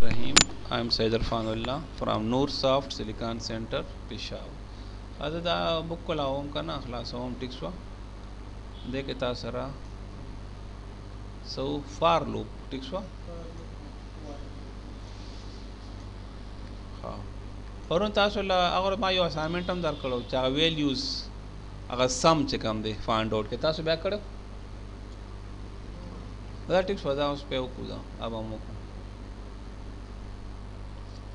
Rahim. I am Said Irfanullah from Noorsoft Silicon Center, Peshawar. هذا دا book को लाऊं का ना خلاص हम टिक्स वा देखे तासरा so far loop टिक्स वा हाँ और उन तासला अगर मायो assignment हम दार करो चाहे values अगर sum चिकम दे find out के तासु बैक करो दा टिक्स वा दा उस पे उकुदा अब हम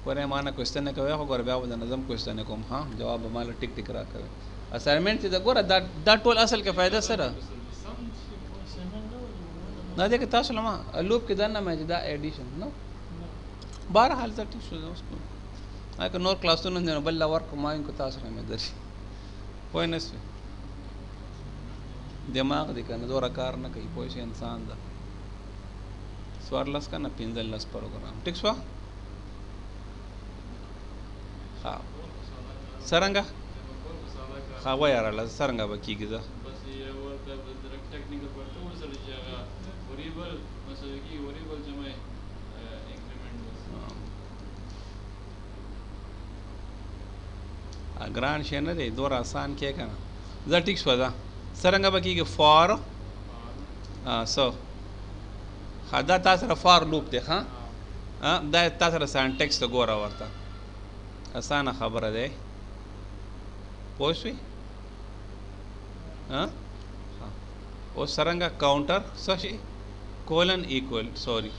कोरे माना क्वेश्चन ने कहे हो गोर ब्याव द नजम क्वेश्चन ने कोम हां जवाब माला टिक टिक रा करे असाइनमेंट द गोर दा टोल असल के फायदा सर ना देख तासलमा लूप के दना में दा एडिशन नो 12 हाल तक ठीक हो उसको आ के नोर क्लास तो न बल्ला वर्क माइन को तासर में दर कोई न से दिमाग दे कन दोरा कार न कई कोई इंसान दा स्वरलस का न पिंदल लस प्रोग्राम ठीक स्वा हाँ सरंगा हाँ वो यार अल्लाह सरंगा बाकी किधर बस ये वो टेक्निकल पर तो वो सर जाएगा वेरिएबल मतलब कि वेरिएबल जमा इंक्रीमेंट ग्रांड शेनर है दो आसान क्या करना ज़टिक्स वाला सरंगा बाकी के फॉर सो हाँ दा तासरा फॉर लूप दे हाँ दा तासरा सिंटैक्स तो गोरा वार्ता आसान खबर है पोस्वी हाँ वो सरंगा काउंटर सही colon equal sorry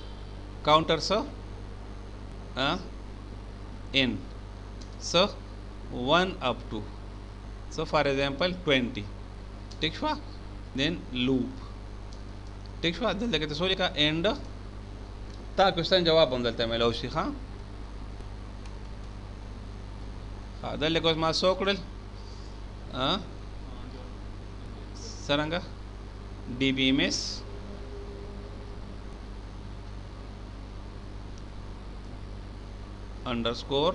counter so in so 1 up to so for example 20 ठीक हुआ then loop ठीक हुआ दल लगे तो सोली का एंड ता क्वेश्चन जवाब हम दलते हैं मैं लौशी हाँ هذا اللي قلت مع سوكرل سرنجا dbms underscore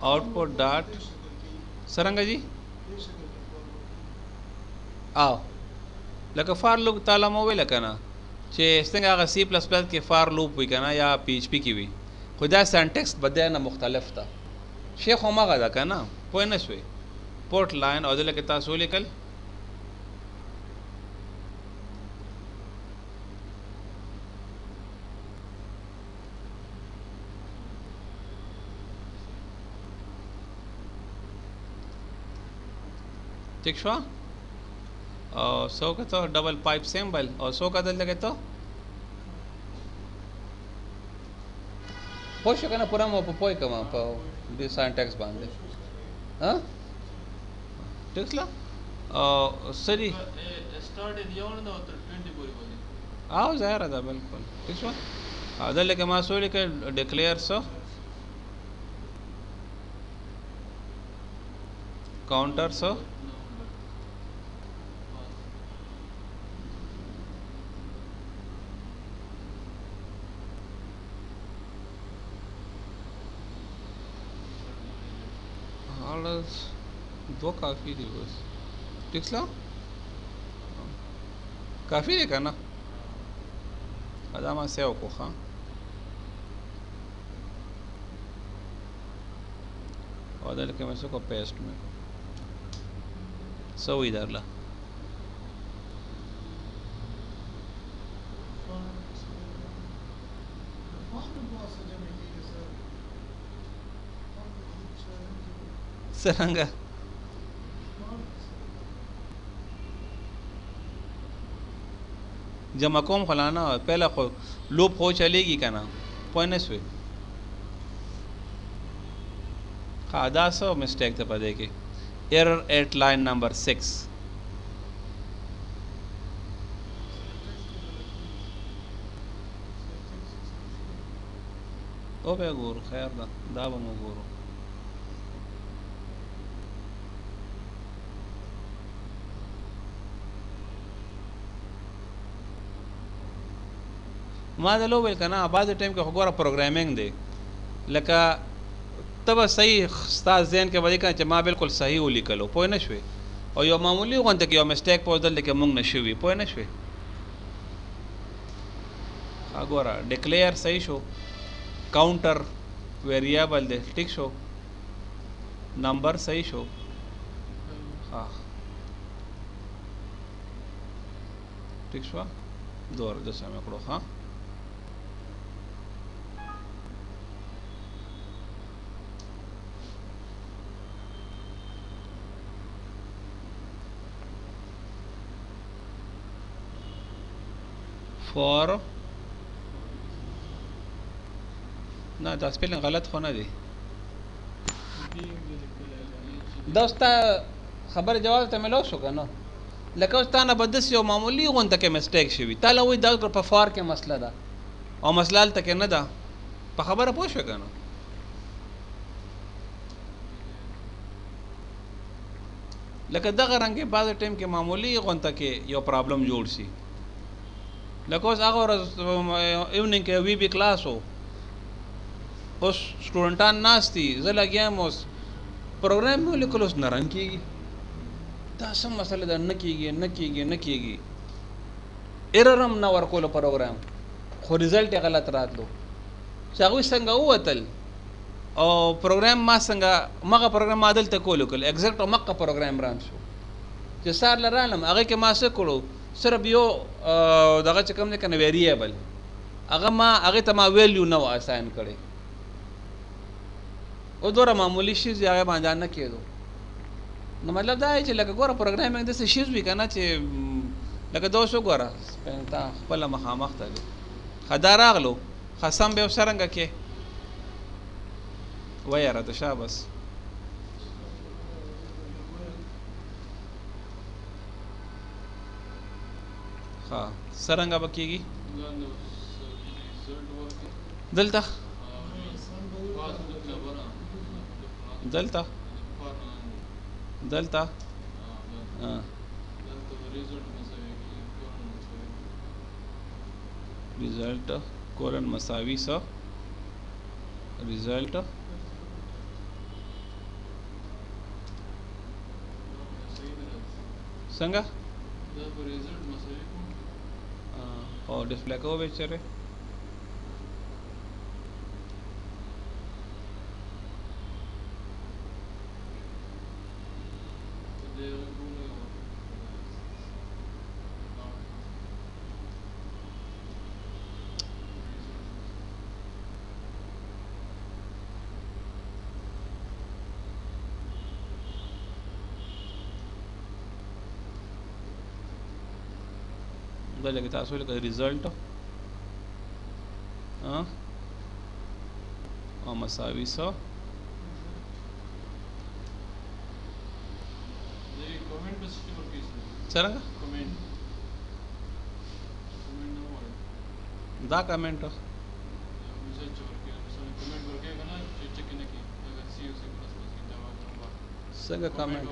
output dot सरंगा जी आओ लगा फार लूप ताला मोबाइल का ना चे इस्तेंगा अगर C++ के फार लूप हुई का ना या PHP की भी खुदा सिंटैक्स बदले ना मुख्तलिफ था शेख होमा का था ना कोई न सोए पोर्ट लाइन और दिल के तासूल कल ठीक शो और सो का तो डबल पाइप सिंबल और सो का दिल लगे तो पोश का ना पूरा मो पोई का वहाँ पर सिंटैक्स बांधे हाँ ठीक ला सरी स्टार्ट दिया उन्होंने तो 20 पूरी बोली आओ ज़ाहिर है बिल्कुल ठीक है आधा लेके मासूल के डिक्लेयर सो काउंटर सो दो काफ़ी थी बस ठीक ला काफ़ी नहीं करना अदामा से को हाँ और दल के मैं को पेस्ट में सो इधर ला सरंगा जब मकोम खुलाना पहला लूप हो चलेगी क्या ना पॉइंट हुए खादा सो मिस्टेक तो पदे की एरर एट लाइन नंबर 6 ओ बे गुरु खैर दा दाब मो गुरु ما ذا لو بالكنا بعض التايم के होगा प्रोग्रामिंग दे लका तब सही स्टार ज़हन के वजह का माँ बिल्कुल सही हो लिखलो पोए न शुए और यो मामूली हो गंते कि यो मिस्टेक पोजल लेके मुंग न शुवी पोए न शुए अगोरा डिक्लेयर सही शो, काउंटर वेरिएबल दे ठीक शो, नंबर सही शो। हाँ ठीक शो दो जैसे हमें करो। हाँ फॉर ना दा स्पेलिंग गलत होना दी दोस्ता खबर जवाब ते मिलो शो का ना लका उसताना बदस यो मामूली गन तक मिस्टेक शवी ताला वही दा पर फॉर के मसला दा और मसला तक न दा पर खबर पोश का ना लका दगा रंगे बाद टाइम के मामूली गन तक यो प्रॉब्लम जोड़ सी लका उस अगर इवनिंग के वी बी क्लास हो उस स्टूडेंटान नास्ती जला गया मोस प्रोग्राम में लिखल उस नरन की तासम मसले दा न कीगी एररम न वर्कोलो प्रोग्राम खो रिजल्ट गलत रात लो चागू संगा वतल और प्रोग्राम मा संगा मगा प्रोग्राम आदल तकोलो कल एग्जैक्ट मक्का प्रोग्राम राम शो जे सार लरालम आगे के मा से करो सिर्फ यो दगा चकम ने कने वेरिएबल आगे मा आगे तमा वैल्यू न असाइन करे वो दोरा मामूली चीज़ आगे मा जान न किए दो न मतलब दा है कि लगा गोरा प्रोग्राम में जैसे चीज़ भी करना चे लगा दो सौ गोरा पहनता पला मखामख था खदार आगलो खसम बेवसरंगा के वही आ रहा तो शाबाश हाँ सरंगा बकीगी दलता दलता दलता रिजल्ट कोलन मसावी सा रिजल्ट संगा और डिस्प्ले को बेचरे लगे तासुल का रिजल्ट और मसावी सो सरंगा दा कमेंट संगा कमेंट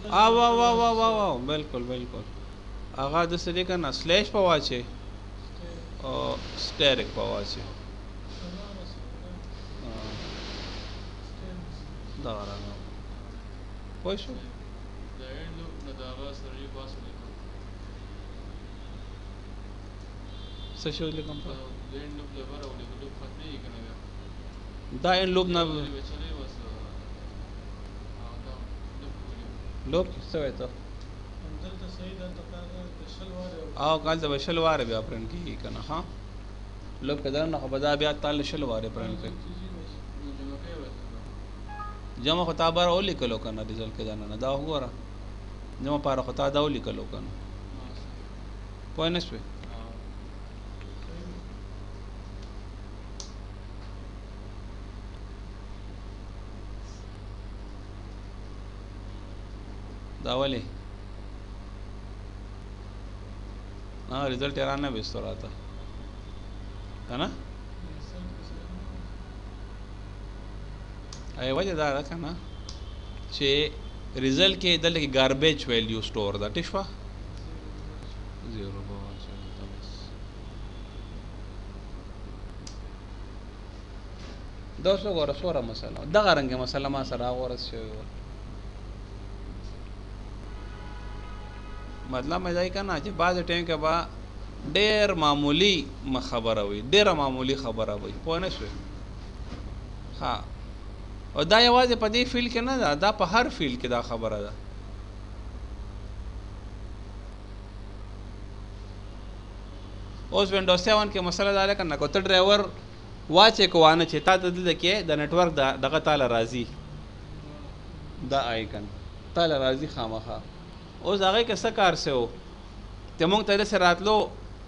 आ वाह वाह वाह वाह वाह बिल्कुल बिल्कुल आगा दूसरे का ना स्लैश पवाचे और स्टेरिक पवाचे दारा ना कोई शो सशो लिखम पर दा इन लूप ना लोग किससे है तो आओ कल तो शलवार भी अपरन की करना हाँ लोग कदर ना बदा भी ताल शलवार अपरन के जमा खता बार ओली कलो करना रिजल्ट के जाना ना दा हुआ रहा जमा पारा खता दा ओली कलो करना पॉइंट्स पे दावली हाँ रिजल्ट याराना बेचता रहा था है ना अरे वजह दार रखा ना चे रिजल्ट के इधर की गार्बेज वैल्यू स्टोर दा टिश्वा 0 200 गोरा सोरा मसाला दगा रंगे मसाला मा सरा गोरा से मतलब मजा ही करना चाहिए बाद टाइम के बाद ډېر معمولی خبره وي، ډېره معمولی خبره وي، پوه نه شوې. ها، او دا یوازې په دې فیلډ کې نه ده، دا په هر فیلډ کې دا خبره ده. اوس وینډوز 7 کې مسله دا ده کنه، که ته ډرایور واچې که وانه چې تا ته دلته کې د نیټورک دغه تاله راځي، دا آیکن تاله راځي خامخا. اوس هغې کې څه کار څه و چې موږ ته داسې راتلو،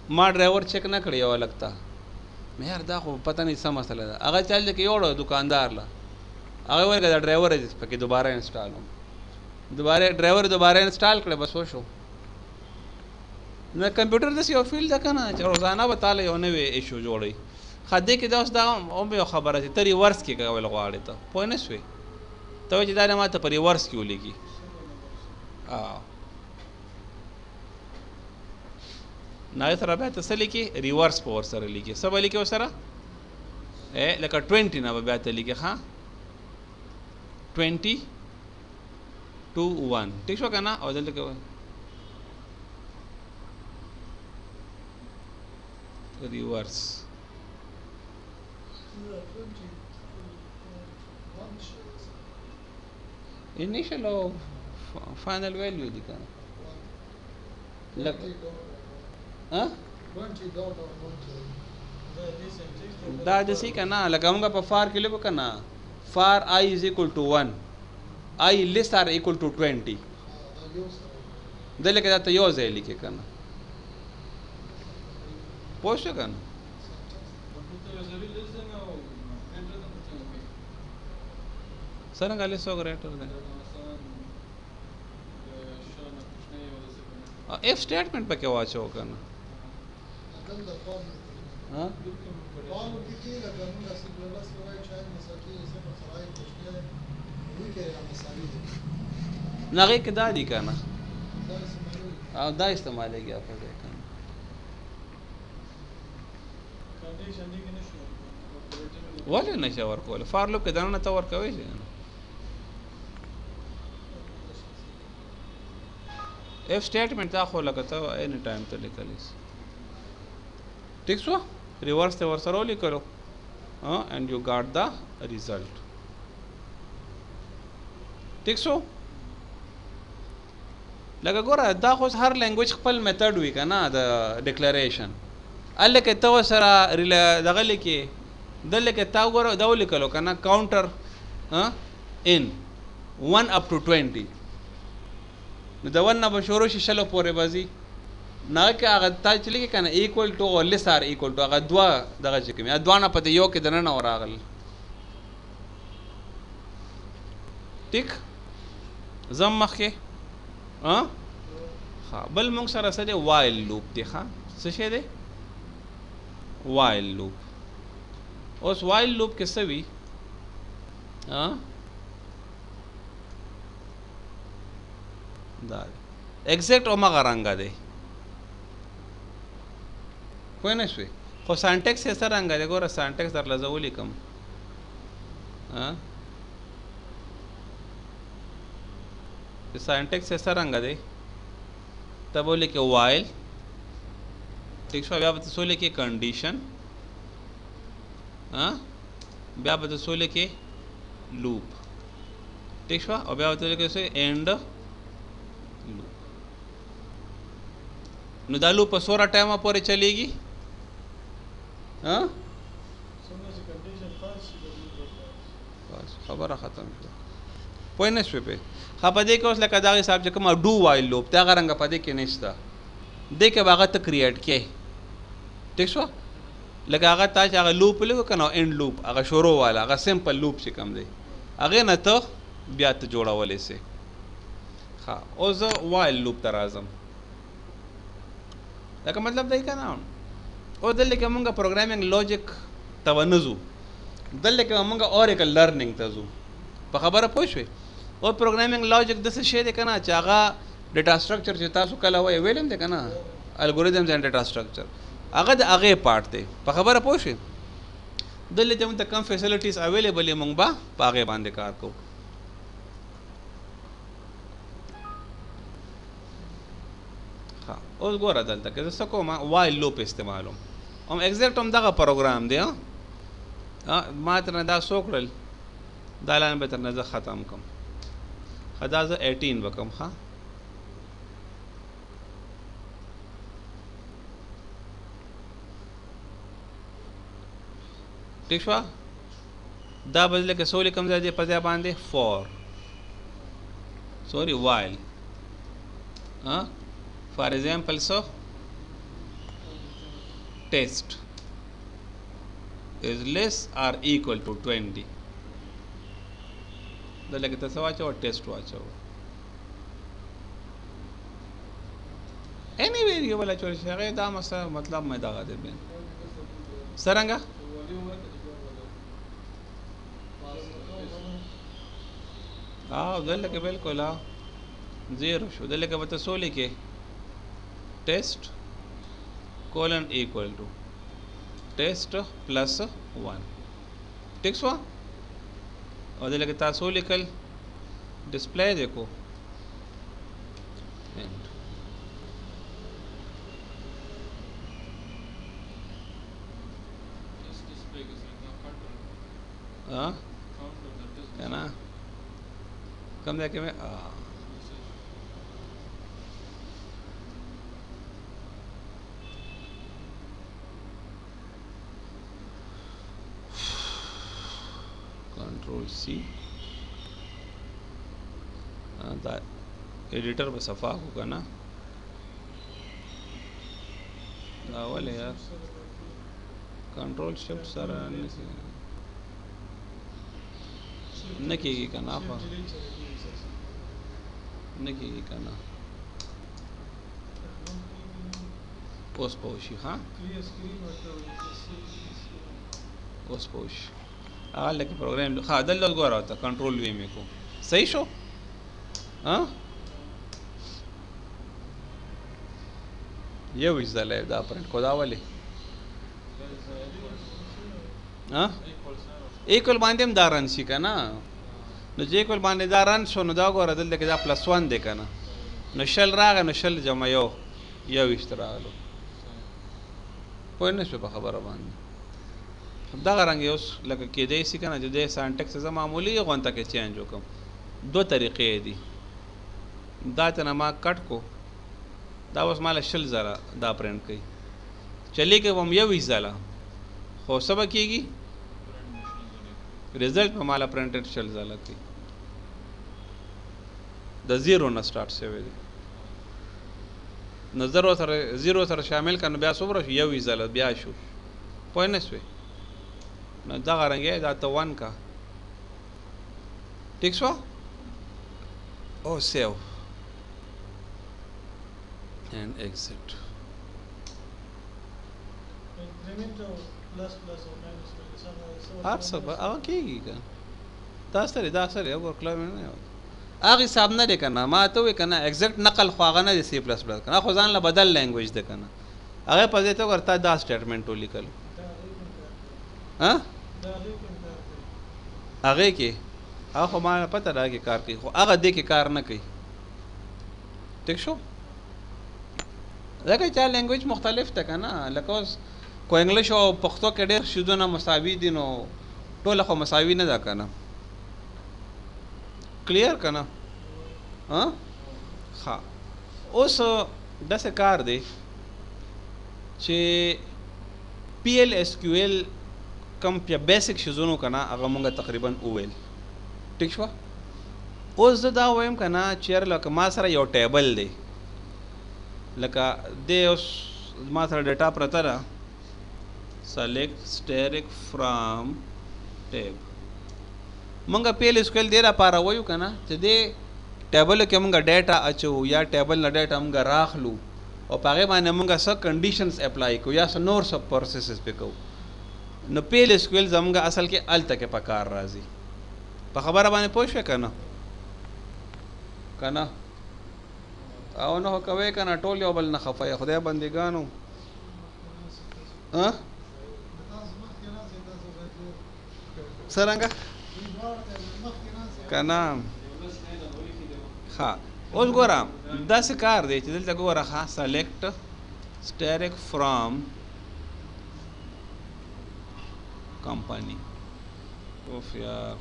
ما ډرایور چیک نه کړی یو هلک ته، مې یار دا خو پته نه څه مسله ده. هغه چل دی کې یوړو دکاندار له، هغه ویل که دا ډرایور یې پکې دوباره انسټال هم، ډرایور دوباره انسټال کړی، بس وشو. نه کمپیوټر داسې یو فیلډ ده که نه چې روزانه به تاله یو نوی ایشو جوړوي. ښه دې کې دا اوس دا هم یو خبره چې ته ریورس کې کول غواړې، ته پوه نه شوې، ته وایې چې دا نه ما ته په ریورس کې ولیکي. نه هغې سره بیا ته څه لیکي، ریورس په ورسره لیکي. څه به لیکي ورسره، لکه 20 نه به بیا ته لیکي، ښه 20 2 1 ټیک شو که نه. او دلته کې ریورس initial او final value دي کنه لکه دا د سی کنه، لکه موږ په فار کې لیکو کنه، فار I is equal to 1 I less or equal to 20 دلته کې دا ته یو ځای لیکي کنه، پوه شو کنه. څرنګه لیس او ګریټر دی، اف سټیټمنټ پکې واچو کنه. نغې کې دا دی کنه، او دا استعمالېږي په ځای کنه. ولې نشي ورکولی، فار لوپ کې دننه ته ورکوی شي. اف سټیټمنټ دا خو لکه ته اینی ټایم ته لیکلی شي، ٹھیک شو. ریورس ته ورسره ولیکلو اینڈ یو ګاټ دا ریزلټ، ٹھیک شو. لکه ګوره دا خو هر لینګویج خپل میتھډ وي که نه د ډیکلریشن. هلته کې ته ورسره دغه لیکې، دلته کې تا وګوره دا ولیکلو که نه کاونټر ان 1 up to 20، نو د 1 نه به شروع شي 20 پورې به ځي. نه هغه کې هغه تا چې لیکې که نه ایکول ټو او لیس آر ایکول ټو، هغه دوه دغه چې کوم دوه نه په دې یو کې دننه ورغل، ټیک. زم مخکې ښه بل موږ سره څه دی، وایل لوپ دی. ښه څه شی دی، وایل لوپ. اوس وایل لوپ کې څه وي، دا ایگزیکټ همغه رنګه دی، پوه نه شوې. خو سانټکس یې څه رنګه دی، ګوره سانټکس درله زه ولیکم. سانټکس یې څه رنګه دی، ته به ولیکې وایل، ٹھیک شو. بیا به ته څه ولیکې کنډیشن، بیا به ته څه ولیکې لوپ، ٹھیک شو. او بیا به ته ولیکې څه اینډ لوپ. نو دا لوپ په څومره ټایمه پورې چلیږي، بس خبره ختم شوه، پوه نه شوې پې. ښه په دې کې اوس لکه دغه حساب چې کومه ډو وایل لوپ دی هغه رنګه په دې کې نشته، دې کې به هغه ته کریټ کې، ٹھیک شو. لکه هغه تا چې هغه لوپ لیکو که نه اینډ لوپ، هغه شروع والا هغه سمپل لوپ چې کوم دی هغې نه ته بیا ته جوړولی سې. ښه اوس زه وایل لوپ ته راځم، لکه مطلب دی که نه. اوس دلته کې مونږ پروګرامینګ لوجیک ته ونه ځو، دلته کې مونږ اوریکل لرنینګ ته ځو، په خبره پوه شوې. او پروګرامینګ لوجیک داسې شی دی که نه چې هغه ډیټا سټرکچر چې تاسو کله وایي ویلم دی که نه، الګوریدمز اینډ ډیټا سټرکچر، هغه د هغې پارټ دی، په خبره پوه شوې. دلته چې مونږ ته کم فیسلټیز اویلیبل یې مونږ به په هغې باندې کار کوو. اوس ګوره دلته کې زه څه کوم وایل لوپ استعمالوم هم ایگزیکټ هم دغه پروګرام دی ما ترنه دا څو کړل دا لاین به ترنه زه ختم کړم ښه دا زه 18 به کړم ښه ٹھیک شو دا بدله کې څو لیکم ځای دی په ځای باندې 4 sorry while for example so test is less or equal to 20 دلته کې تاسو واچو ټیسټ واچو any variable اچول شي هغه دا مطلب مې دا غاده بین سرنګا دلته کې بالکل زیرو شو دلته کې وته سو لیکه test colon equal to test plus 1 ठीक सो और दे लगे तासो लिखल डिस्प्ले देखो है ना कम देखे में control C editor पे सफ़ा होगा ना वाले यार कंट्रोल शिफ्ट सर न की करना न की करना पोस्ट पोशी हाँ पोस्ट पोश आल के प्रोग्राम हाँ दल गो रहा था कंट्रोल वी में को सही शो हाँ ये विज़ल है दा प्रिंट को दावली हाँ इक्वल बांधे हम दारन सी का ना न जे इक्वल बांधे दारन शो न दा गो रहा दल के दा +1 देखा ना न शल रागा न शल जमा यो इस तरह लो कोई नहीं शो खबर बांधे دا غرانګي اوس لکه کې دی سې کنه چې د سانټکس ز معمولی غونته کې چینج وکم دو طریقې دي دا ته ما کټ کو دا اوس مال شل زره دا پرنٹ کړي چلی کې هم یو زله خو سبا کېږي रिजल्ट په مال پرنټډ شل زله کړي د زیرو نه سٹارټ شوی دی نظر سره زیرو سره شامل کنه بیا صبر یو زله بیا شو پوه نه شوی न दा रंगे दा तो 1 का ठीक सो ओ सेव एंड एग्जिट हर सब अब की का दासरे अब क्लास में आगे साहब ना देखना मा तो वे करना एग्जैक्ट नकल ख्वागा ना C++ करना खुजान ला बदल लैंग्वेज देखना आगे पजे तो करता दा स्टेटमेंट तो लिखल हाँ आगे के आखो माना पता रहा कि कार की खो आगे दे के कार न कही ठीक शो लेकिन चार लैंग्वेज मुख्तलिफ तक है ना लेकिन को इंग्लिश और पख्तो के डेर शुद्ध ना मसावी दिनो तो लखो मसावी ना जा करना क्लियर करना हाँ हाँ उस दस कार दे चे PL/SQL कम या बेसिक शिजोनो कना अगर मुंगा तकरीबन ओवेल ठीक शो ओस दा वयम कना चेयर लक मा सरा यो टेबल दे लका दे उस मा सरा डेटा प्रतरा सेलेक्ट स्टैटिक फ्रॉम टेब मुंगा PL/SQL दे रा पारा वयु कना जे दे टेबल के मुंगा डेटा अचो या टेबल न डेटा मुंगा राखलू और पागे माने मुंगा सब कंडीशंस अप्लाई को या नोर सब प्रोसेसेस पे को न PL/SQL जमगा असल के अल तक पकार राजी पर खबर बाने पोषे करना करना आओ न हो कवे करना टोल यो बल न खफाया खुदा बंदिगानो हाँ सरंगा करना हाँ اوس ګوره داسې کار دی چې دلته ګوره ښه سلیکټ سټیرک فرام کمپنی اوف یار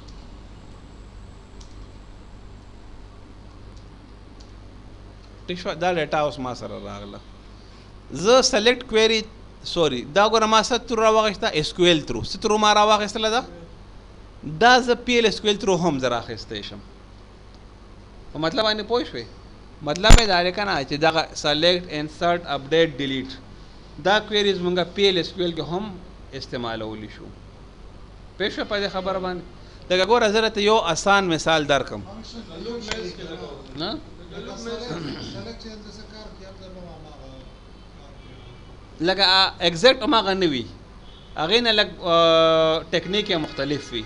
ټیک شو دا ډیټا اوس ما سره راغله زه سلیکټ کویری سوري دا ګوره ما څه ترو راواخیسته اس کیو ایل ترو څه ترو ما راواخیستله دا زه پی ایل اس کیو ایل ترو هم زه راخیستی شم په مطلب باندې پوه شوې مطلب یې دا دی که نه چې دغه سلیکټ انسرټ اپډیټ ډیلیټ دا کویریز مونږ پی ایل اس کیو ایل کې هم استعمالولی شو پوه شوې په دې خبره باندې لکه ګوره زه درته یو اسان مثال درکړم نه لکه ایگزیکټ هماغه نه وي هغې نه لږ ټیکنیک یې مختلف وي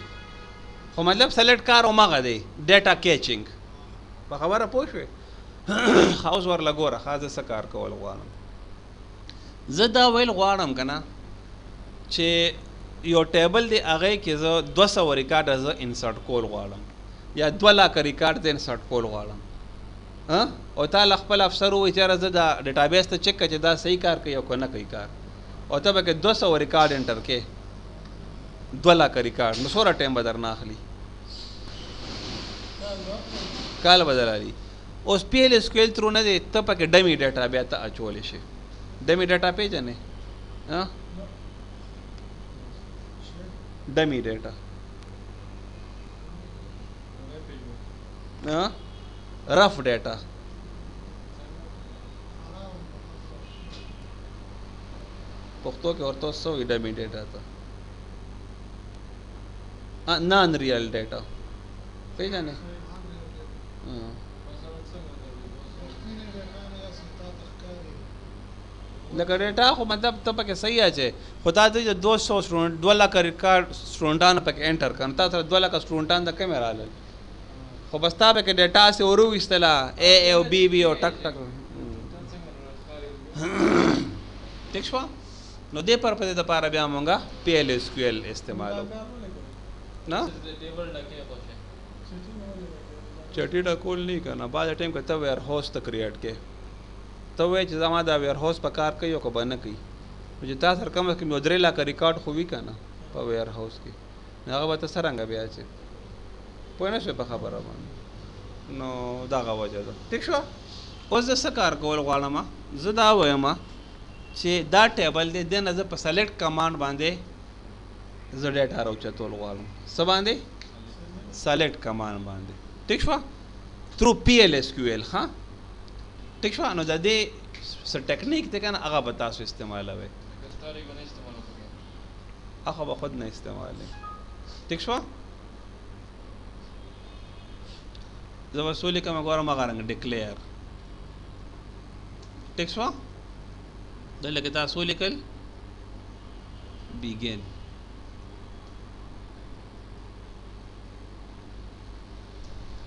خو مطلب سلیکټ کار هماغه دی ډیټا کیچنګ په خبره پوه شوې ښه اوس ورله ګوره ښه زه څه کار کول غواړم زه دا ویل غواړم که نه چې یو ټیبل دی هغې کې زه 200 ریکارډ زه انسرټ کول غواړم یا 2 لاکه ریکارډ زه انسرټ کول غواړم او تا له خپل افسر ووایي چېره زه دا ډیټابیس ته چک کړه چې دا صحیح کار کوي او که نه کوي کار او ته به کې 200 ریکارډ انټر کې 2 لاکه ریکارډ نو څومره ټایم به درنه اخلي کال به درالي اوس پی ایل اس کیو ایل ترو نه دی ته پکې ډمي ډیټا بیا ته اچولی شي ډمي ډیټا پیژنې ډمي ډیټا رف ډیټا پښتو کې ورته څه وایي ډمي ډیټا ته نان ریل ډیټا پیژنې لکه ډیټا خو مطلب ته پکې صحیح اچې خو تا ته 200 سټوډنټ 2 لاکه ریکارډ سټوډنټان پکې انټر کړه تا سره 2 لاکه سټوډنټان د کومې رالل خو بس تا پکې ډیټا سې ورو ویستله اے او بی بی او ټک ټک ٹھیک شوه نو دې پرپسې دپاره بیا مونږه پی ایل اس کیو ایل استعمالو نه چټي ډکول نه که نه بعض ټایم که ته ویر هاوس ته کریټ کې ته وایې چې زما دا ویر هاوس په کار کوي او که به نه کوي نو چې تا سره کم از کم یو 3 لاکه ریکارډ خو وي که نه په ویر هاوس کې نو هغه به ته څرنګه بیا چې پوه نه شوې په خبره باندې نو دغه وجه ده ټیک شوه اوس زه څه کار کول غواړم زه دا وایم چې دا ټیبل دی دې نه زه په سلیکټ کمانډ باندې زه ډیټا راوچتول غواړم څه باندې سلیکټ کمانډ باندې ٹھیک شوه تھرو پی ایل ایس کیو ایل ها ٹھیک شوه نو د دې څه ټیکنیک دی که نه هغه به تاسو استعمالوئ هغه به خود نه استعمالوئ ٹھیک شوه زه به څه ولیکم ګورم هغه رنګ ډیکلیر ٹھیک شوه دلته کې تاسو ولیکل بیګن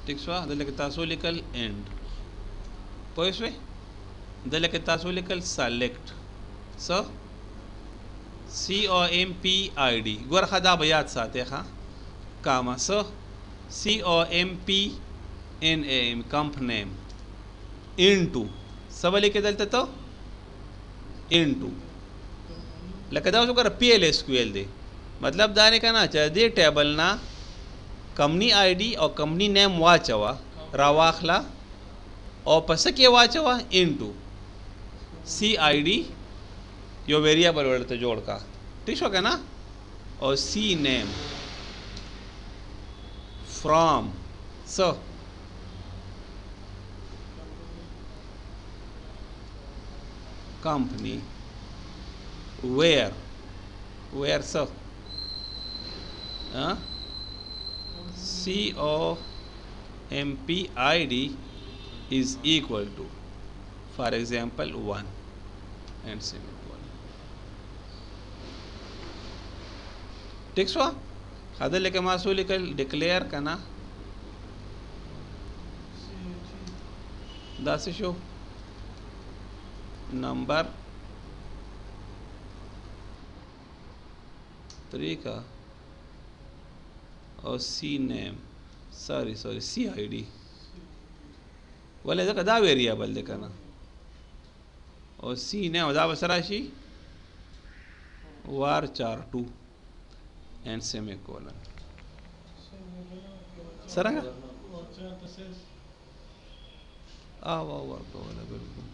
ٹھیک شوه دلته کې تاسو ولیکل اینډ پوه شوې دلته کې تاسو ولیکل سلیکټ څه سی او ایم پی آی ډي ګوره ښه دا به یاد ساتئ ښه کاما څه سی او ایم پی این اے ایم کمپ نیم انټو څه به لیکې دلته ته انټو لکه دا اوس وګوره پی ایل ایس کیو ایل دی مطلب دا نه که نه چې دې ټیبل نه کمپنی آی ډي او کمپنی نیم واچوه راواخله او په څه کې واچوه انټو سی آی ډي یو ویریبل ورته جوړ کا ٹھیک شو که نه او سی نیم فرام څه company where so COMP ID is equal to for example 1 and semicolon ٹھیک شو هذا اللي كما سولك declare كنا دا څه شو نمبر 3 کا اور سی نیم سی آئی ڈی ولې ځکه دا ویریبل دی که نه او سی نه او دا به څه راشي وار 4 2 and semicolon څرنګه ورکوله بالکل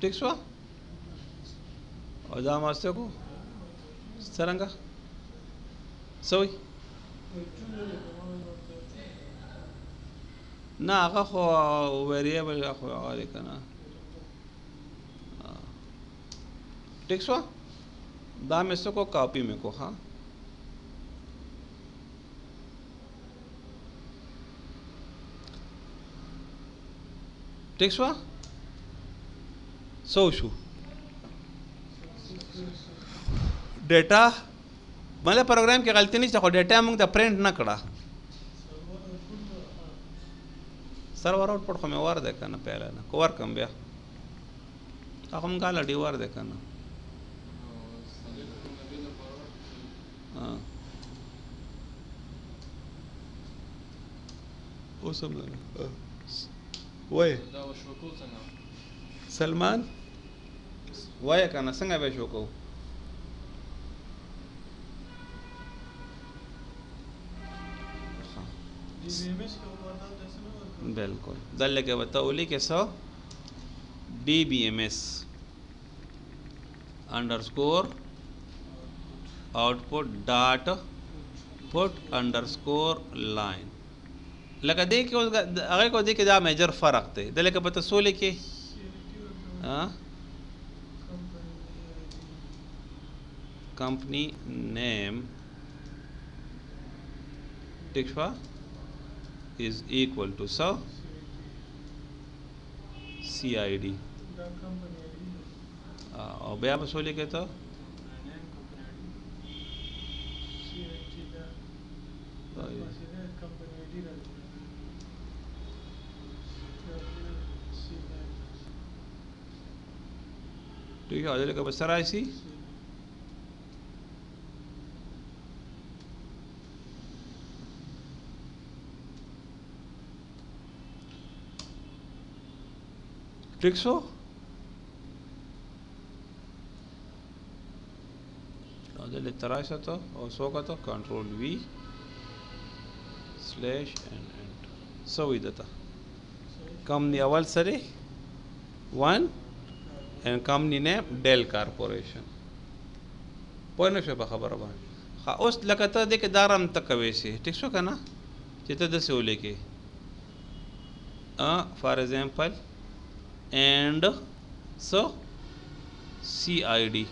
ټیک شوه او دا ماسته کو څرنګه څه وایي نه هغه خو ویریبل خو هغه دی که نه ٹھیک شو دا میں سے کو کاپی میں کو ہاں ٹھیک شو سو شو ډیټا مله پروګرام کې غلطی نشته خو ډیټا موږ د پرنٹ نه کړه سرور آؤٹ پټ خو مې ور دی که نه پهله نه کو ورکم بیا هغه هم ګاله ډي ور دی که نه اوس هم وایه سلمان وایه که نه څنګه به شو کوو बिल्कुल दल के बताओली के सो DBMS underscore output dot put underscore line लगा दे के अगर को दे के दा मेजर फर्क थे दल के बता सोले के कंपनी नेम टिक्वा is equal to so CID और बया बसोली के तो ठीक है अजय का बसरा ऐसी ठीक सो अदले तराशा तो और सो का तो control V slash and so इधर कंपनी अवल सरे 1 एंड कंपनी ने डेल कारपोरेशन पॉइंट से खबर बा हाँ उस लगता दे के दारम तक वैसे ठीक सो का ना चित्र दसे हो लेके for example and so CID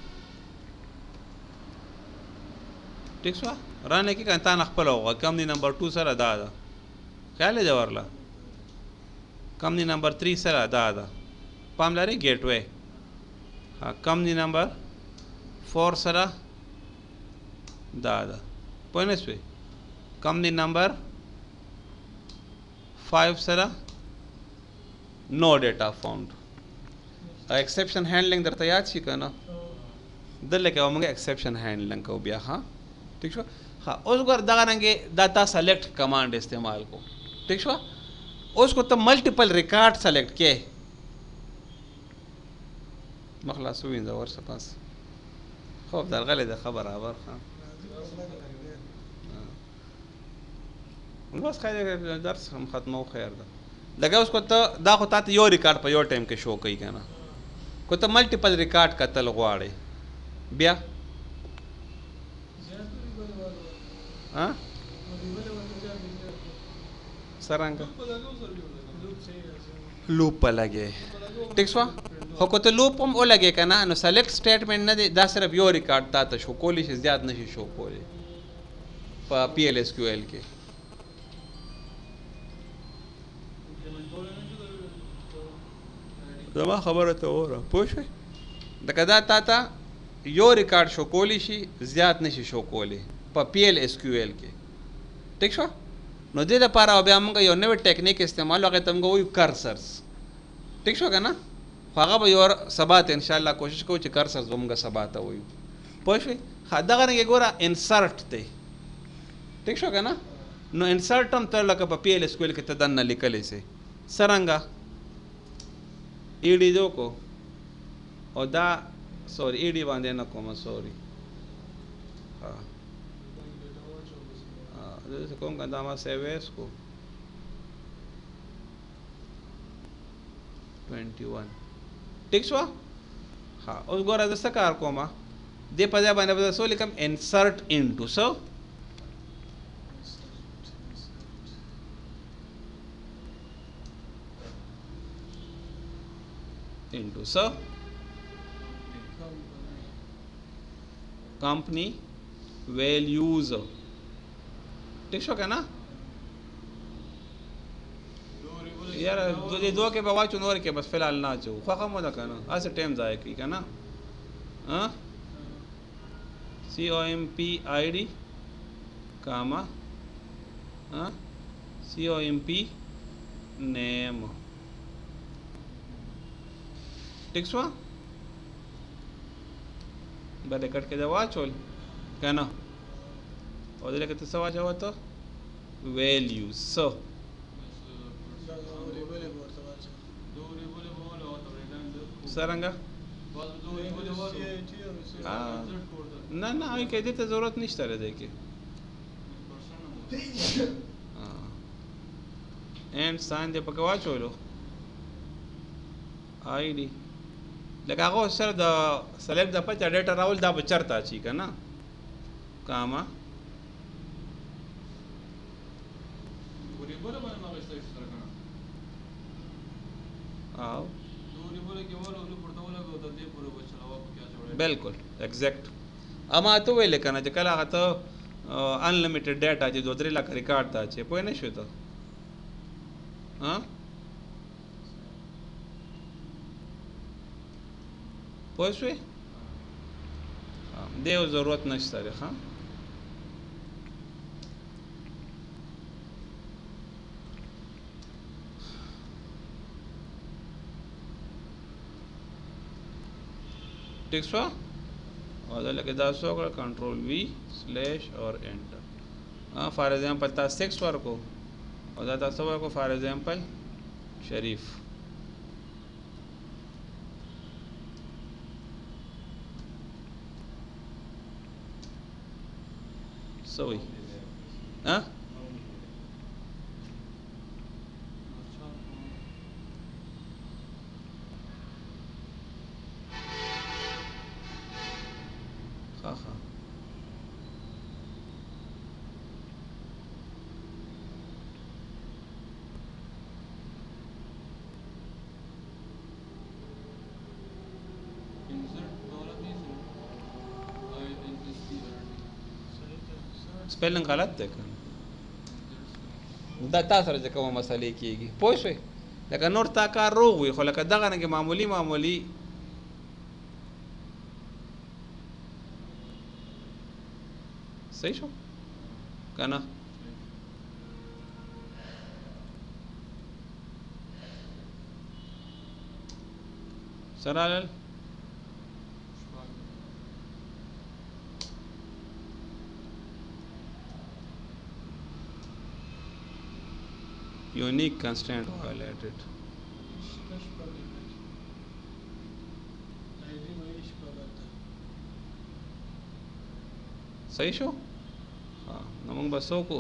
ठीक सो राने की कहता नखपल होगा कंपनी नंबर 2 सर अदा आदा ख्याल है जवाहरला कंपनी नंबर 3 सर अदा आदा पामलारे गेटवे हाँ कंपनी नंबर 4 सर दादा पॉइंट पे company number 5 sir no data found exception handling दर याद शी ना दल के मंगे एक्सेप्शन हैंडलिंग को बिया हाँ ठीक है हाँ उस बार दगानेंगे डाटा सेलेक्ट कमांड इस्तेमाल को ठीक है उसको तो मल्टीपल रिकॉर्ड सेलेक्ट किए मखलास हुई ज़वर से पास खूब दरगले द खबर आवर हाँ बस खैर दर्स हम ख़त्म हो खैर दा लगा उसको तो दा होता तो यो रिकॉर्ड पर यो टाइम के शो कही कहना को तो मल्टीपल रिकॉर्ड का तल गुआड़े बिया हाँ सरंग लूप पर लगे ठीक सो हो को तो लूप हम ओ लगे कहना नो सेलेक्ट स्टेटमेंट न दे दा सिर्फ यो रिकॉर्ड ता तो शो कोली से ज्यादा नहीं शो कोली पर PLSQL के जमा खबर तो हो रहा पूछ दकदा ताता यो रिकॉर्ड शो कोली शी ज्यादा नहीं शो कोली पर PLSQL के ठीक शो नो दे द पारा अब हम यो नवे टेक्निक इस्तेमाल वगैरह तुमको वो कर्सर्स ठीक शो का ना फागा भाई और सबात इंशाल्लाह कोशिश को च कर्सर्स तुमका सबात वही पूछ खादा करने के गोरा इंसर्ट थे ठीक शो का ना نو انسرټ هم تر لکه په پی ایل اسکویل کې ته دننه لیکلی سي څرنګه ایډي دو کو او دا سوري ایډي باندې نه کومه سوري زه کوم که دا ما سیویس کو 21 ٹھیک شو ها اوس ګوره زه څه کار کوم دې په ځای باندې به څه لیکم انسرټ انټو څه into so company values ٹھیک شو که نه یاره دو کې به واچو نور کې بس فلحال نه اچو خوښه مو ده که نه هسې ټایم ضایع کوي که نه COMP ID comma COMP name ٹھیک شو ब्रैकेट के दे वाचोल क्या ना और दे कहते सवा जाओ तो वैल्यूज सो सरंगा ना ना अभी कह देते ज़रूरत नहीं है देखिए एंड साइन दे पकवा चोलो आईडी لکه هغه سره د سلیکټ د پچ ډیټا راول دا به چرته اچي که نه کاما बिल्कुल एग्जैक्ट اما ته ویل کنه چې کله هغه ته انلیمیټډ ډیټا چې 2-3 लाख ریکارډ تا چې پوه نه شو ته ها پوه شوې دې ضرورت نشته لري ها ٹھیک شو और लगे दास होगा कंट्रोल V स्लैश और एंटर फॉर एग्जांपल था 6 वर को और दादा सब को फॉर एग्जांपल शरीफ सही हाँ स्पेलिंग गलत है دا تاسو سره چې کومه مسئله کیږي پوه شئ لکه نور تا کار روغ وي خو لکه دغه نه کې معمولی صحیح شو که نه سره unique constraint violated सही शो हाँ नमंग बसों को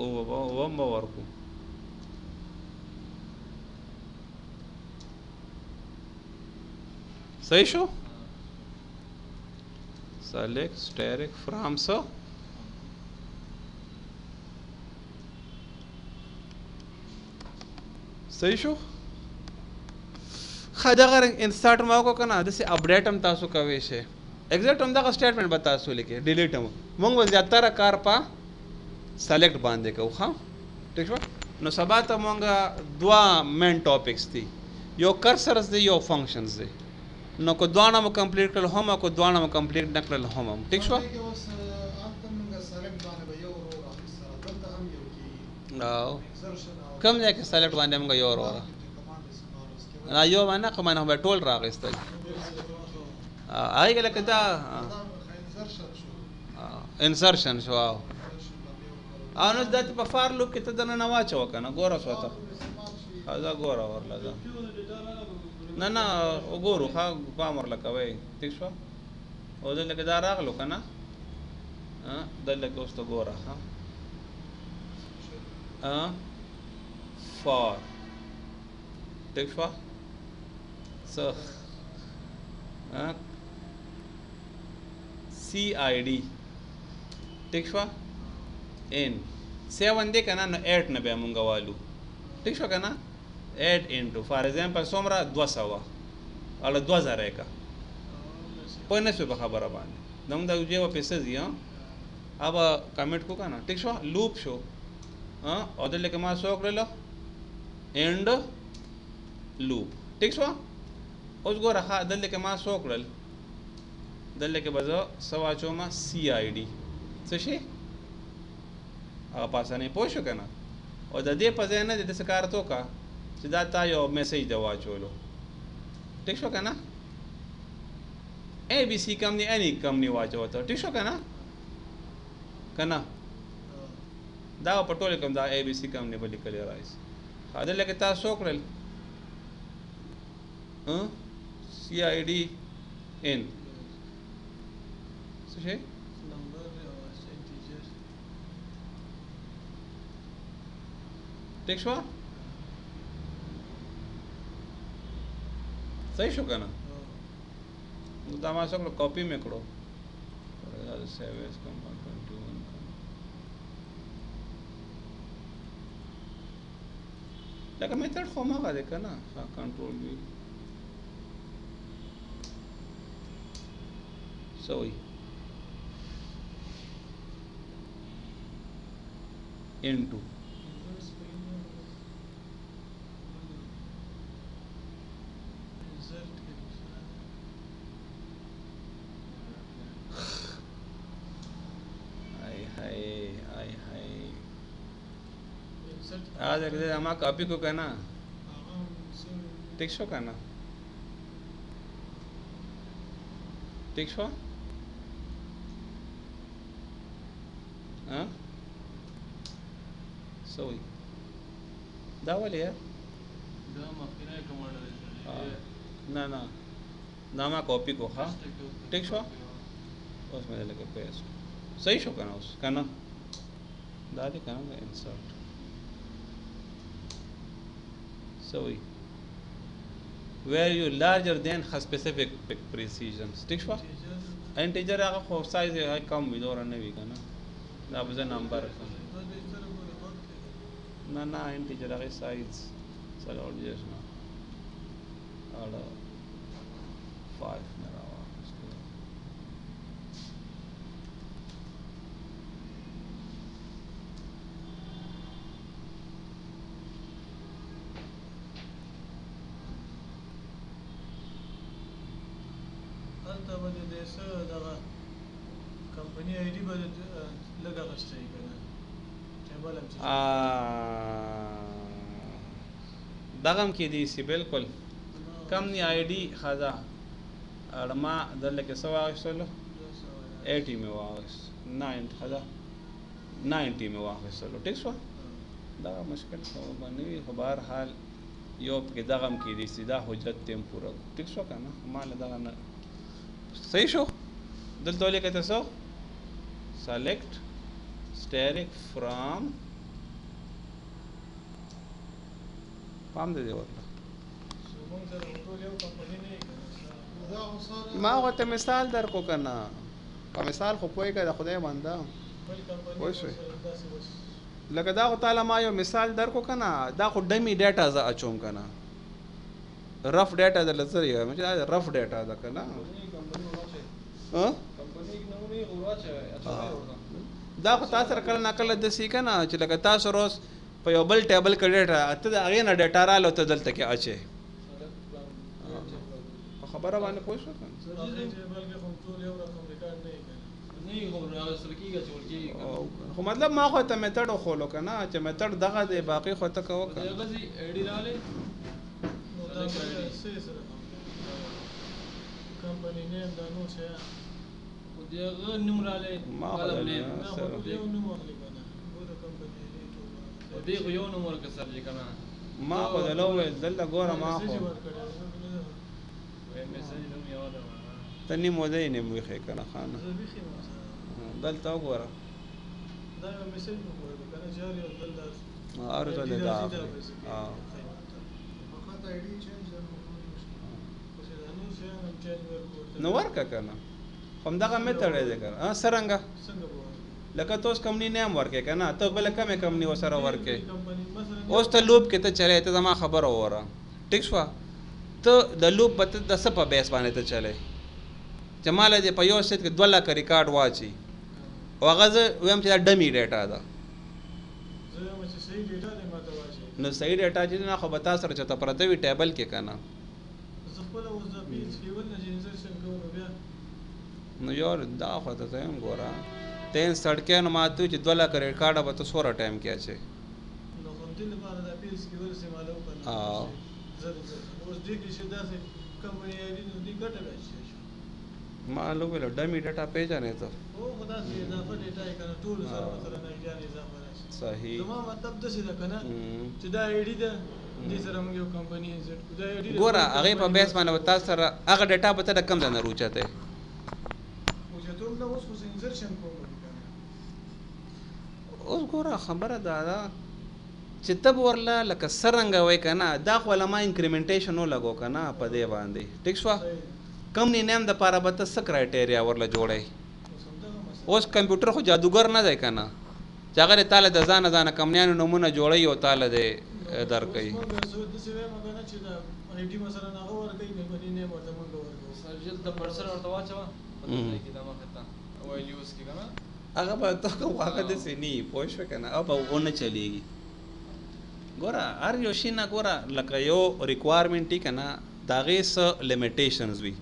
वम बावर को सही show select static from so صحیح شو خدغه انسرټ ما کو کنه د سي اپډیټ هم تاسو کوي شي ایگزیکټ هم دا سټیټمنټ به تاسو لیکي ډیلیټ هم مونږ زیاتره کار په سلیکټ باندې کوو ها ٹھیک شو نو سبا ته مونږ دوا مین ټاپکس دي یو کرسرز دي یو فنکشنز دي نو کو دوانه مو کمپلیټ کړل هم کو دوانه مو کمپلیټ نکړل هم ٹھیک شو کم ځای کې سلیکټ باندې موږ یو وروره نه یو باندې کومه نه به ټول راغستل هغه لکه دا انسرشن شو نو دته په فار لوپ کې ته دنه نه واچو کنه ګوره سوته دا ګوره ورله دا نه نه وګورو ها پام ورله کوي ٹھیک شو او دلته دا راغلو کنه دلته اوس ته ګوره ها فار ٹھیک شو so CID ٹھیک شو ان 7 دی کنه نو 8 نه به مونږ والو ٹھیک شو کنه 8 into for example څومره 200 اړه 2000 کا په نه څه په خبره باندې دم دا یو په پیسې دی اب کمنټ کو کنه ٹھیک شو لوپ شو او دلته ما سو کړلو end loop ٹھیک شو اوس ګوره ها دلته ما سو کړل دلته بزو سوا چوما CID څه شي هغه پاسانه پوه شو کنه او د دې په ځای نه د څه کار تو کا چې دا تا یو میسج دی واچولو ٹھیک شو کنه ABC کمپنی اني کمپنی واچوته ٹھیک شو کنه کنه دا په ټوله کوم دا ABC کمپنی بلی کلی راځي دا لکه تاسو کړل CID ان څه شي ٹھیک شو صحیح شو کنه دا ما څنګه کاپی مې کړو دا سیو اس کم 21 لکه میتھډ خو ما غواړي کنه کنټرول وی سوي into आज हम कॉपी को कहना टिक शो कहना टिक शो हाँ सही दावली है ना ना नामा कॉपी को हाँ टिक शो उसमें लगे पेस्ट सही शो कहना उस कहना दादी कहना insert so where you larger than specific precisions ٹھیک شو انټیجر هغه خو سایز یې کم وي دور نه وي کنه دا به نمبر نه نه انټیجر هغه سایز سره ورجه نه اړه 5 نه راوځي company ID लगा बसते دغم کې دي سی بالکل کمنی آیډي خدا ارما دلته کې سوا واغستلو 80 می واغست 9 خدا 90 می واغستلو ټیک شو دا مشکل خو باندې خو بهر حال یو کې دغم کې دي سیدا حجت تیم پورا ټیک شو کنه مال دغه نه صحیح شو دلته لیکه تاسو select steric from پام دې ورته ما غوته مثال در کو کنه په مثال خو پوي کړه خدای باندې وښه لکه دا تعالی ما یو مثال در کو کنه دا خو ډمی ډیټا ز اچوم کنه رف ډیټا د لزر یو مې دا رف ډیټا دا کنه ها دا خو تاسو سره کله ناکله د سی کنه چې لکه تاسو روز په یو بل ټیبل کې ډیټا اته دا هغه نه ډیټا رااله ته دلته کې اچي خبره باندې پوه شو کنه خو مطلب ما خو ته میتھډ خولو کنه چې میتھډ دغه دی باقي خو ته کوو کنه غزي ایډی رااله کمپنی نیم دا نو شه ما دې خو یو نمبر کې سر جی کنه ما خو د لو دلته ګوره ما خو میسج نوم یاد و ته نیم ودی نیم ویخې کنه خانه دلته وګوره دا یو میسج مو کنه جاري او دلته اور ته دا فقط آی ډی چینج نو ورکه کنه هم دغه میتړې ده کنه څنګه لکه توس کمنی نیم ورکه کنه ته بل کمه کمنی وسره ورکه اوس ته لوب کې ته چلے ته ما خبر اوره ټیک شو ته د لوب په د سپه بیس باندې ته چلے جمال دې په یو سیټ کې 2 لک ریکارډ واچي او هغه ویم چې ډمی ډیټا ده نو صحیح ډیټا چې نه خو به تاسو سره چته پرته وی ټیبل کې کنه نو یار دا خو ته هم ګوره تین سړکې نو ماته چې 2 لک ریکارډ به تو سوره ټایم کې اچي نو هم دې لپاره د پیس کې ورسې مالو کنه اوس دې کې شدا سه کمپنی اې دې ګټه راشي معلومه له ډمی ډیټا پیژنې ته او خدا سي اضافه ډیټا یې کنه ټول سره مثلا نه جان اضافه راشي صحیح زما مطلب د څه ده کنه چې دا اې ډی ده دې سره موږ یو کمپنی زیټ دا اې ډی ګوره هغه په بیس باندې تاسو سره هغه ډیټا به ته کم نه روچته او چې ټول نو اوس انسرشن کوم اوس ګوره خبره دا ده چې تب ورله لکه سرنګ وای کنه دا خو لما انکریمنټیشن ولګو کنه په دې باندې ټیک شو کمنی نیم د پاره به څه کرایټیریا ورله جوړي اوس کمپیوټر خو جادوګر نه دی کنه چې هغه تعالی د ځان ځان کمنیانو نمونه جوړي او تعالی دې درکې هغه به ته هغه د سني پوه شو کنه او به ونه چلیږي ګوره هر یو شي نه ګوره لکه یو ریکوایرمنټ کنه دا غي څه لیمیټیشنز وي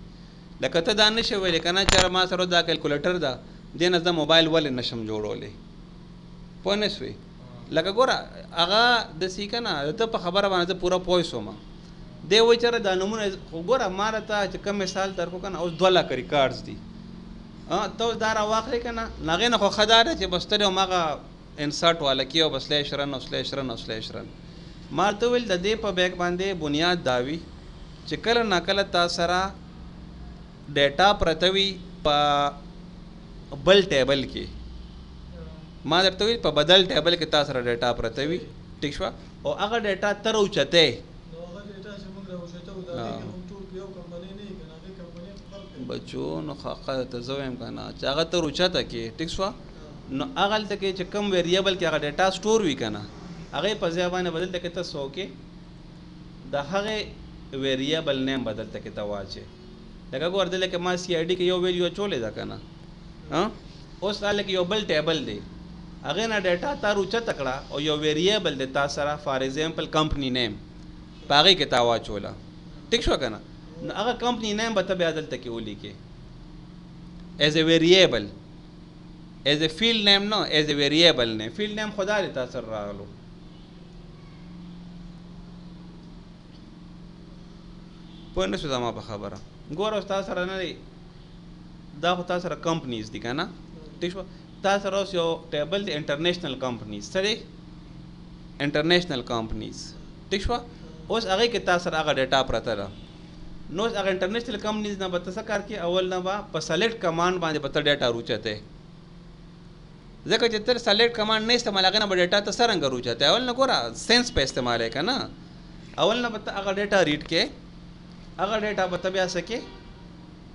لکه ته دا نشي ویل کنه چې ما سره دا کیلکولیټر دا دینه د موبایل ول نشم جوړولې پوه نه شوي لکه ګوره هغه د سی کنه ته په خبره باندې پورا پوه شوم دی وای چر دا نمونه ګوره مال ته چې کوم مثال درکو کنه اوس 2 لک ریکارډز دي ته دا را واخلې کنه ناغې نه خو خدای چې بستره ماغه انسرټ والا کیو بس له شرن مارته ویل د دې په بیک باندې بنیاد داوی چې کله ناکله تاسو سره ډیټا پرتوي په بل ټیبل کې ما درته ویل په بدل ټیبل کې تاسو سره ډیټا پرتوي ټیک شو او هغه ډیټا تر اوچته بچو نو خاقه ته زویم کنه چې هغه تر اوچته کې ټیک شو نو هغه ته کې چې کم ویریبل کې هغه ډیټا سٹور وی کنه هغه په ځای باندې بدل ته کې تاسو کې د هغه ویریبل نیم بدل ته کې تواچه لکه ګوردل کې ما سی آی ډی کې یو ویلیو چولې دا کنه اوس تعالی کې یو بل ټیبل دی هغه نه ډیټا تر اوچته تکړه او یو ویریبل د تاسو سره فار ایگزامپل کمپنی نیم پاغه کې تواچولا ټیک شو کنه هغه کمپنی نیم به ته بدل ته کې ولي کې as a variable as a field name no as a variable name field name خدا دې تاسو راغلو پوه نه شو زما په خبره ګوره تاسو سره نه دا خو تاسو سره کمپنیز دي کنه ټیک شو تاسو سره یو ټیبل دی انټرنیشنل کمپنیز سره انټرنیشنل کمپنیز ټیک شو اوس هغه کې تاسو سره هغه ډیټا پرته ده نو هغه انټرنیشنل کمپنیز نه به تاسو کار کې اول نه با په سلیکټ کمانډ باندې به ډیټا روچته ځکه چې تر سلیکټ کمانډ نه استعمال غنه به ډیټا ته څنګه روچته اول نه ګوره سنس په استعمال کنه اول نه به هغه ډیټا ریډ کې هغه ډیټا به بیا سکے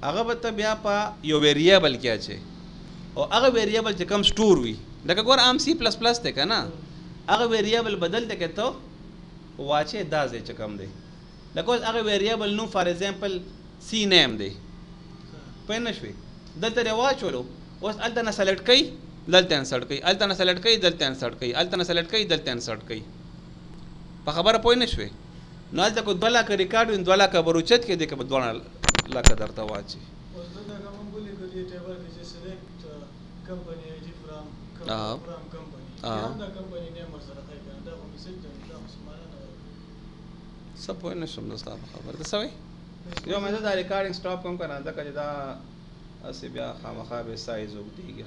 هغه به بیا په یو ویریبل کې اچي او هغه ویریبل چې کم سٹور وي لکه ګور عام سی پلس پلس ته کنه هغه ویریبل بدل ته کې ته واچې دا ځای چې کم دی لکه هغه ویریبل نو فار ایگزامپل سی نیم دی پوه نه شوي دلته یې واچولو اوس هلته نه سلیکټ کوي دلته انسرټ کوي هلته نه سلیکټ کوي دلته انسرټ کوي هلته نه سلیکټ کوي دلته انسرټ کوي په خبره پوه نه شوي نو هلته کو 2 لک ریکارډ وي 2 لک به روچت کې دی که 2 لک درته واچي سب پوه نه شوم دستا په خبره ته سوی یو مې دا ریکارډینګ سټاپ کوم کنه ځکه چې دا اسی بیا خامخا به سایز وګدیږي